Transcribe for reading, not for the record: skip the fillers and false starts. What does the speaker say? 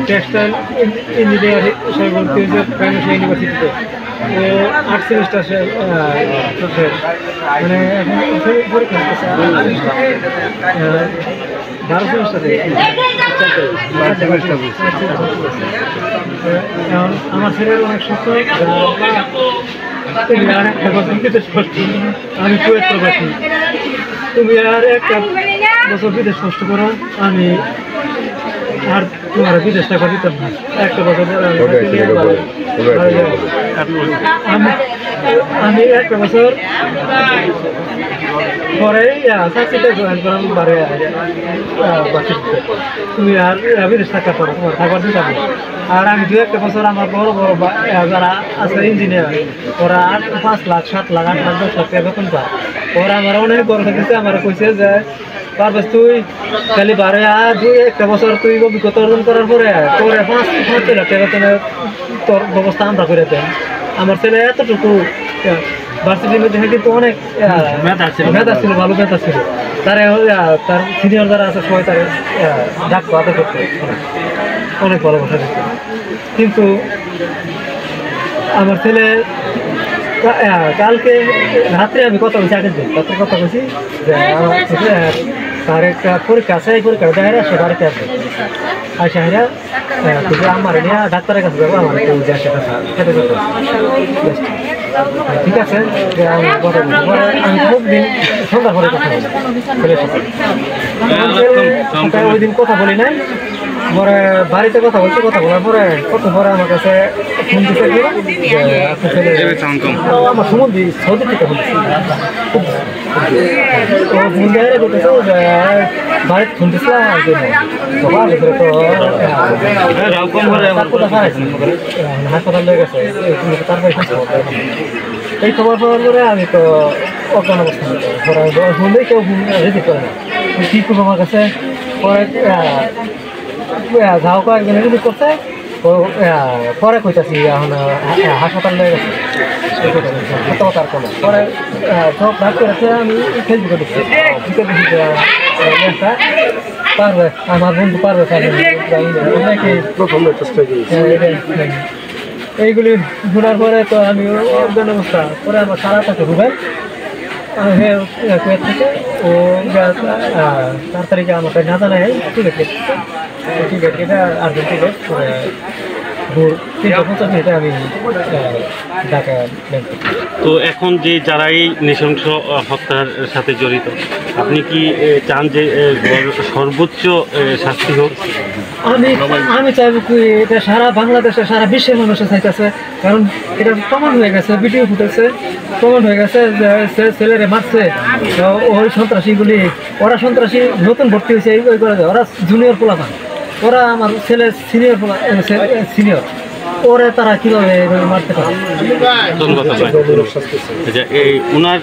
Textile engineering ভর্তি হয়েছে financial ইউনিভার্সিটিতে। ও 8 সেমিস্টার শেষ, মানে এখন পরীক্ষা হচ্ছে 12 সেমিস্টারে। এখন আমার ছেলের অনেক স্বপ্ন, তুমি আর একটা বছর বিদেশ করছি, আমি কুয়েত প্রবাসী, তুমি আর একটা বছর বিদেশ কষ্ট করো, আমি আর তোমার বিদেশ টাকা দিতাম না। একটা বছর আমি একটা বছর পরে চাকরিতে জয়েন করলাম বারে। তুমি আর বিদেশ টাকা করো, তোমার থাকবার দিতাম না। আর আমি 2-1 বছর আমার বড় বড় যারা আছে ইঞ্জিনিয়ার, ওরা 5 লাখ 7 লাখ 8 লাখ 10 লাখ টাকা বেতন পায়। ওরা আমার অনেক বড় থাকতেছে, আমার কইছে যে পারবেস তুই খালি বারে 2-1 বছর তুই অভিজ্ঞতা অর্জন করার পরে তোর 5 লাখ টাকা বেতনের তোর ব্যবস্থা আমরা করে দেন। আমার ছেলে এতটুকু ভার্সিটির মধ্যে কিন্তু অনেক মেধা ছিল, ভালো মেধা ছিল। তারা তার সিনিয়র যারা আছে সবাই তারা ডাকতো আদর করতে, অনেক ভালোবাসা দিত। কিন্তু আমার ছেলে কালকে রাত্রে আমি কথা বলছি, আগের দিন রাত্রে কথা বলছি যে আমার তার একটা পরীক্ষা আছে, এই পরীক্ষাটা দেখারে সে বাড়িতে আছে। আর শাহিরা আমার নিয়ে ডাক্তারের কাছে যাবো, আমার কেউ যা সেটা খেতে যেত। ঠিক আছে, আমি কথা বলছি। পরে আমি খুব দিন সন্ধ্যার পরে কথা বলি, ওই দিন কথা বলি নাই। পরে বাড়িতে কথা বলছি, কথা বলার পরে কত পরে আমার কাছে ফোন দিতে আমার সম্বন্ধে সৌদি থেকে বলছি ফোন দেয় বলতেছে যে বাড়িতে ফোন দিচ্ছিলাম হাসপাতাল হয়ে গেছে। এই খবর পাওয়ার পরে আমি তো অজ্ঞান অবস্থা শুনলেই কেউ রিসিভ করে না, কী করবো আমার কাছে। পরে যাও কয়েকজন রিসিভ করছে, পরে কইতাছি এখন হাসপাতাল হয়ে গেছে কথার কোনো। পরে সব ভাগ করেছে, আমি ফেসবুকে দেখছি পারবে, আমার বন্ধু পারবে এইগুলি ঘোরার পরে তো আমি অজ্ঞান অবস্থা। পরে আমার সারা থাকে রুবেল কুয়েত থেকে, ও 4 তারিখে আমাকে না জানায় টিকিট এটা আর্জেন্ট টিকিট ভোর 3:50 মিনিটে আমি ঢাকা। তো এখন যে যারা এই নৃশংস হত্যার সাথে জড়িত, আপনি কি চান যে সর্বোচ্চ শাস্তি হোক? আমি চাইব কি এটা সারা বাংলাদেশে সারা বিশ্বের মানুষের চাইতেছে, কারণ এটা প্রমাণ হয়ে গেছে, ভিডিও ফুটেছে, প্রমাণ হয়ে গেছে যে ছেলেরে মারছে ওই সন্ত্রাসীগুলি। ওরা সন্ত্রাসী নতুন ভর্তি হয়েছে, ওই করে ওরা জুনিয়র পোলাপান, ওরা আমার ছেলে সিনিয়র, ওরে তারা কিভাবে মারতে পারে? ধন্যবাদ। এই ওনার